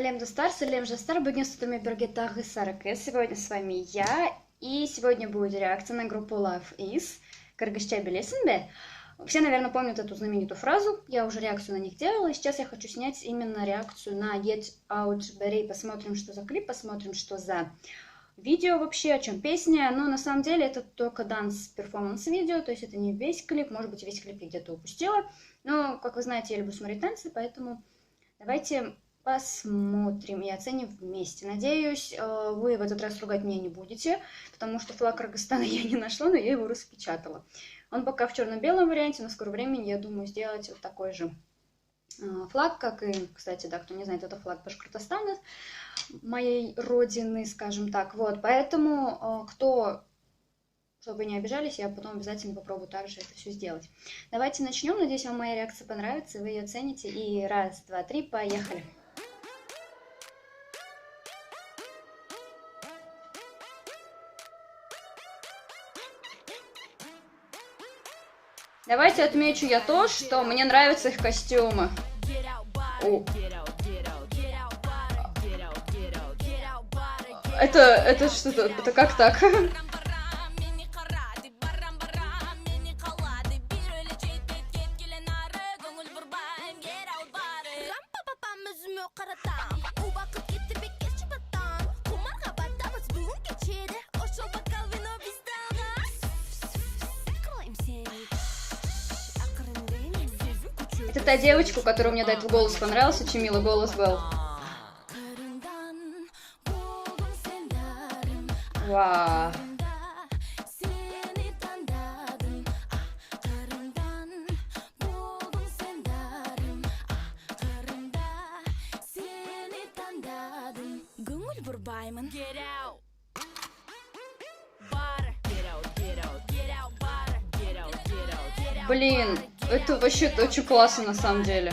Салем Достар, Салем Жастар, бүгін студияме бірге тағы Сарыкы. Сегодня с вами я, и сегодня будет реакция на группу Love Is. Кыргызча білесің бе? Все, наверное, помнят эту знаменитую фразу, я уже реакцию на них делала, и сейчас я хочу снять именно реакцию на Get Out Berry. Посмотрим, что за клип, посмотрим, что за видео вообще, о чем песня. Но на самом деле это только данс-перформанс видео, то есть это не весь клип, может быть, весь клип я где-то упустила. Но, как вы знаете, я люблю смотреть танцы, поэтому давайте посмотрим и оценим вместе. Надеюсь, вы в этот раз ругать меня не будете, потому что флаг Кыргызстана я не нашла, но я его распечатала. Он пока в черно-белом варианте, но в скором времени я думаю сделать вот такой же флаг, как и, кстати, да, кто не знает, это флаг Башкортостана, моей родины, скажем так. Вот, поэтому, чтобы вы не обижались, я потом обязательно попробую также это все сделать. Давайте начнем. Надеюсь, вам моя реакция понравится, вы ее оцените. И раз, два, три, поехали. Давайте отмечу я то, что мне нравятся их костюмы. Это что-то, это как так? Это та девочка, у которой мне до этого голос понравился, очень милый голос был. Вау. Блин, это вообще очень классно на самом деле.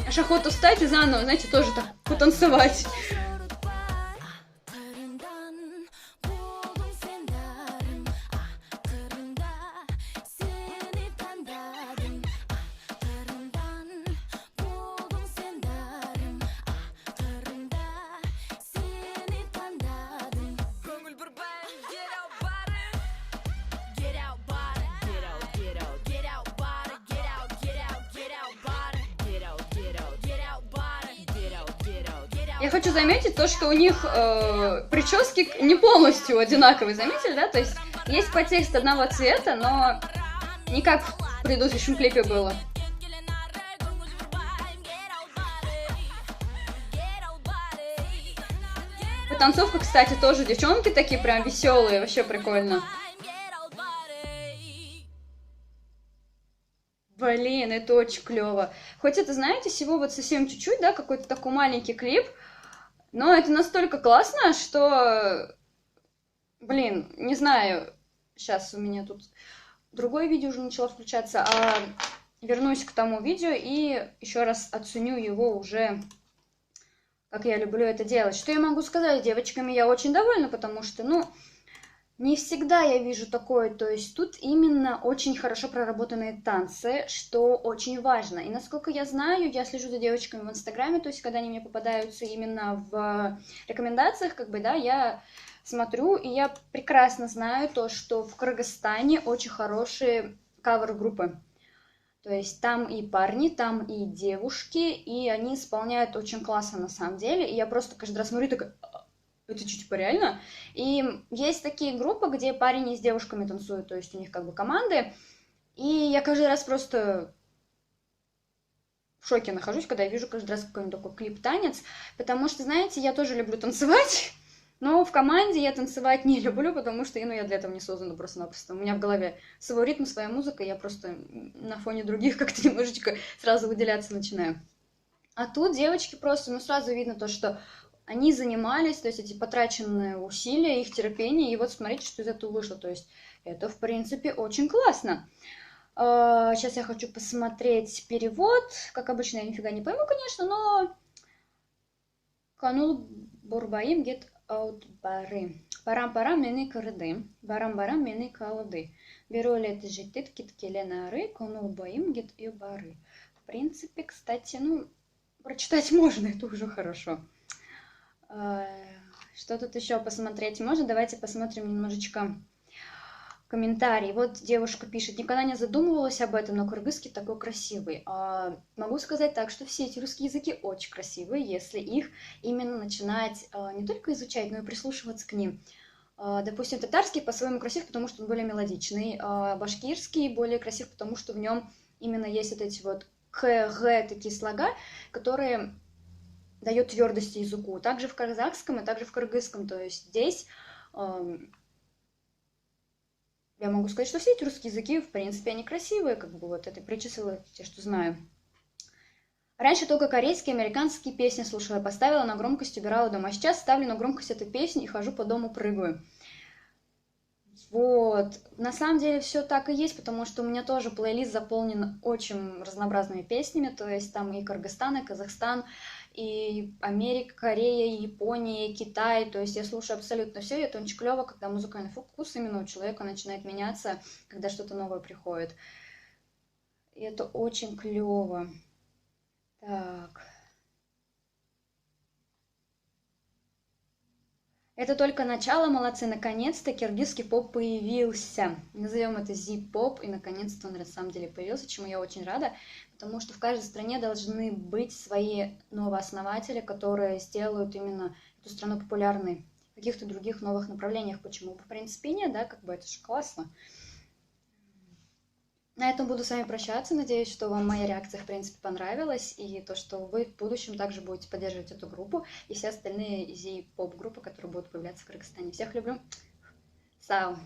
Аж охота встать и заново, знаете, тоже так потанцевать. Я хочу заметить то, что у них прически не полностью одинаковые, заметили, да? То есть подтекст одного цвета, но не как в предыдущем клипе было. Потанцовка, кстати, тоже девчонки такие прям веселые, вообще прикольно. Блин, это очень клево. Хоть это, знаете, всего вот совсем чуть-чуть, да, какой-то такой маленький клип, но это настолько классно, что, блин, не знаю, сейчас у меня тут другое видео уже начало включаться, а вернусь к тому видео и еще раз оценю его уже, как я люблю это делать. Что я могу сказать? Девочками я очень довольна, потому что, ну, не всегда я вижу такое, то есть тут именно очень хорошо проработанные танцы, что очень важно. И насколько я знаю, я слежу за девочками в Инстаграме, то есть когда они мне попадаются именно в рекомендациях, как бы, да, я смотрю, и я прекрасно знаю то, что в Кыргызстане очень хорошие кавер-группы. То есть там и парни, там и девушки, и они исполняют очень классно на самом деле. И я просто каждый раз смотрю, такая... Это что, типа реально? И есть такие группы, где парень и с девушками танцуют, то есть у них как бы команды. И я каждый раз просто в шоке нахожусь, когда я вижу каждый раз какой-нибудь такой клип-танец. Потому что, знаете, я тоже люблю танцевать, но в команде я танцевать не люблю, потому что я для этого не создана просто-напросто. У меня в голове свой ритм, своя музыка, я просто на фоне других как-то немножечко сразу выделяться начинаю. А тут девочки просто, ну сразу видно то, что они занимались, то есть эти потраченные усилия, их терпение, и вот смотрите, что из этого вышло. То есть это, в принципе, очень классно. Сейчас я хочу посмотреть перевод. Как обычно, я нифига не пойму, конечно, но... Канул Бурбаим get out бары. Парам-парам мені кірді. Барам-барам мені калды. Беролет житит киткеле нары. Канул Бурбаим get и бары. В принципе, кстати, ну, прочитать можно, это уже хорошо. Что тут еще посмотреть можно? Давайте посмотрим немножечко комментарий. Вот девушка пишет: никогда не задумывалась об этом, но кыргызский такой красивый. Могу сказать так, что все эти русские языки очень красивые, если их именно начинать не только изучать, но и прислушиваться к ним. Допустим, татарский по-своему красив, потому что он более мелодичный, башкирский более красив, потому что в нем именно есть вот эти вот к, г, такие слога, которые дают твердости языку. Также в казахском и также в кыргызском. То есть здесь я могу сказать, что все эти русские языки, в принципе, они красивые, как бы вот это причислила те, что знаю. Раньше только корейские, американские песни слушала, поставила на громкость, убирала дома. А сейчас ставлю на громкость этой песни и хожу по дому, прыгаю. Вот. На самом деле все так и есть, потому что у меня тоже плейлист заполнен очень разнообразными песнями, то есть там и Кыргызстан, и Казахстан, и Америка, Корея, Япония, Китай, то есть я слушаю абсолютно все, и это очень клево, когда музыкальный вкус именно у человека начинает меняться, когда что-то новое приходит. И это очень клево. Так. Это только начало, молодцы, наконец-то киргизский поп появился. Назовем это зип-поп, и наконец-то он на самом деле появился, чему я очень рада, потому что в каждой стране должны быть свои новооснователи, которые сделают именно эту страну популярной в каких-то других новых направлениях. Почему бы, в принципе, нет, да, как бы это же классно. На этом буду с вами прощаться. Надеюсь, что вам моя реакция, в принципе, понравилась, и то, что вы в будущем также будете поддерживать эту группу и все остальные изи-поп-группы, которые будут появляться в Кыргызстане. Всех люблю. Сау.